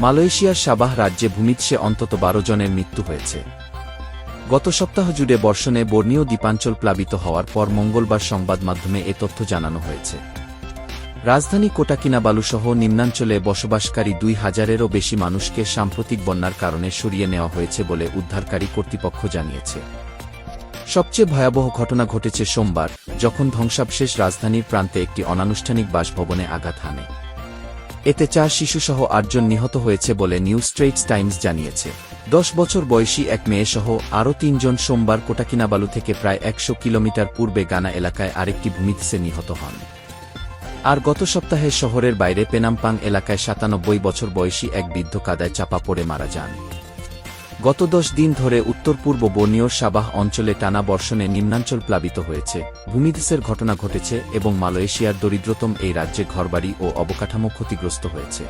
মালয়েশিয়ার সাবাহ রাজ্যে ভূমিধসে অন্তত ১২ জনের মৃত্যু হয়েছে। গত সপ্তাহ জুড়ে বর্ষণে বর্নিও দ্বীপাঞ্চল প্লাবিত হওয়ার পর মঙ্গলবার সংবাদ মাধ্যমে এ তথ্য জানানো হয়েছে। রাজধানী কোটাকিনাবালুসহ নিম্নাঞ্চলে বসবাসকারী ২,০০০-এরও বেশি মানুষকে সাম্প্রতিক বন্যার কারণে সরিয়ে নেওয়া হয়েছে বলে উদ্ধারকারী কর্তৃপক্ষ জানিয়েছে। সবচেয়ে ভয়াবহ ঘটনা ঘটেছে সোমবার, যখন ধ্বংসাবশেষ রাজধানীর প্রান্তে একটি অনানুষ্ঠানিক বাসভবনে আঘাত হানে। এতে ৪ শিশুসহ ৮ জন নিহত হয়েছে বলে নিউ স্ট্রেইটস টাইমস জানিয়েছে। ১০ বছর বয়সী এক মেয়েসহ আরও ৩ জন সোমবার কোটাকিনাবালু থেকে প্রায় ১০০ কিলোমিটার পূর্বে গানা এলাকায় আরেকটি ভূমিধসে নিহত হন। আর গত সপ্তাহে শহরের বাইরে পেনাম্পাং এলাকায় ৯৭ বছর বয়সী এক বৃদ্ধ কাদায় চাপা পড়ে মারা যান। গত ১০ দিন ধরে উত্তর-পূর্ব বর্নিওর সাবাহ অঞ্চলে টানা বর্ষণে নিম্নাঞ্চল প্লাবিত হয়েছে, ভূমিধসের ঘটনা ঘটেছে এবং মালয়েশিয়ার দরিদ্রতম এই রাজ্যে ঘরবাড়ি ও অবকাঠামো ক্ষতিগ্রস্ত হয়েছে।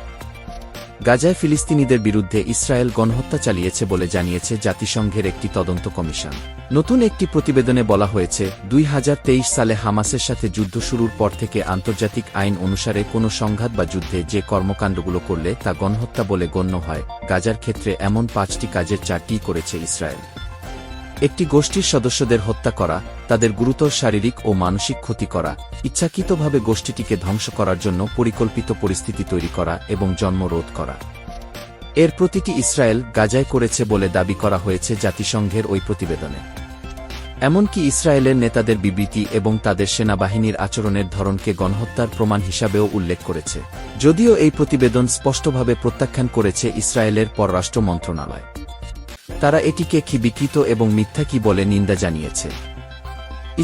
গাজায় ফিলিস্তিনিদের বিরুদ্ধে ইসরায়েল গণহত্যা চালিয়েছে বলে জানিয়েছে জাতিসংঘের একটি তদন্ত কমিশন। নতুন একটি প্রতিবেদনে বলা হয়েছে, ২০২৩ সালে হামাসের সাথে যুদ্ধ শুরুর পর থেকে আন্তর্জাতিক আইন অনুসারে কোনো সংঘাত বা যুদ্ধে যে কর্মকাণ্ডগুলো করলে তা গণহত্যা বলে গণ্য হয়। গাজার ক্ষেত্রে এমন ৫টি কাজের ৪টিই করেছে ইসরায়েল। একটি গোষ্ঠীর সদস্যদের হত্যা করা, তাদের গুরুতর শারীরিক ও মানসিক ক্ষতি করা, ইচ্ছাকৃতভাবে গোষ্ঠীটিকে ধ্বংস করার জন্য পরিকল্পিত পরিস্থিতি তৈরি করা এবং জন্ম রোধ করা। এর প্রতিটি ইসরায়েল গাজায় করেছে বলে দাবি করা হয়েছে জাতিসংঘের ওই প্রতিবেদনে। এমনকি ইসরায়েলের নেতাদের বিবৃতি এবং তাদের সেনাবাহিনীর আচরণের ধরনকে গণহত্যার প্রমাণ হিসাবেও উল্লেখ করেছে, যদিও এই প্রতিবেদন স্পষ্টভাবে প্রত্যাখ্যান করেছে ইসরায়েলের পররাষ্ট্র মন্ত্রণালয়। তারা এটিকে বিকৃত এবং মিথ্যা বলে নিন্দা জানিয়েছে।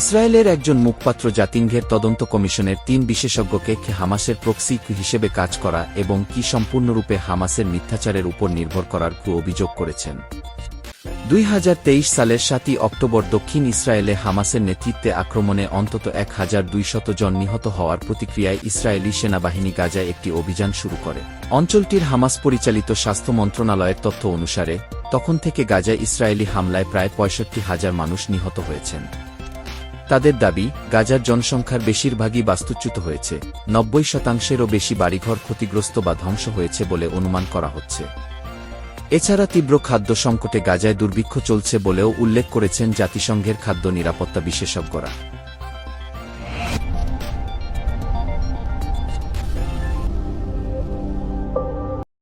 ইসরায়েলের একজন মুখপাত্র জাতিসংঘের তদন্ত কমিশনের ৩ বিশেষজ্ঞকে হামাসের প্রক্সি হিসেবে কাজ করা এবং সম্পূর্ণরূপে হামাসের মিথ্যাচারের উপর নির্ভর করার অভিযোগ করেছেন। ২০২৩ সালের ৭ই অক্টোবর দক্ষিণ ইসরায়েলে হামাসের নেতৃত্বে আক্রমণে অন্তত ১,২০০ জন নিহত হওয়ার প্রতিক্রিয়ায় ইসরায়েলি সেনাবাহিনী গাজায় একটি অভিযান শুরু করে। অঞ্চলটির হামাস পরিচালিত স্বাস্থ্য মন্ত্রণালয়ের তথ্য অনুসারে, তখন থেকে গাজায় ইসরায়েলি হামলায় প্রায় ৬৫,০০০ মানুষ নিহত হয়েছেন। তাদের দাবি, গাজার জনসংখ্যার বেশিরভাগই বাস্তুচ্যুত হয়েছে, ৯০%-এরও বেশি বাড়িঘর ক্ষতিগ্রস্ত বা ধ্বংস হয়েছে বলে অনুমান করা হচ্ছে। এছাড়া তীব্র খাদ্য সংকটে গাজায় দুর্ভিক্ষ চলছে বলেও উল্লেখ করেছেন জাতিসংঘের খাদ্য নিরাপত্তা বিশেষজ্ঞরা।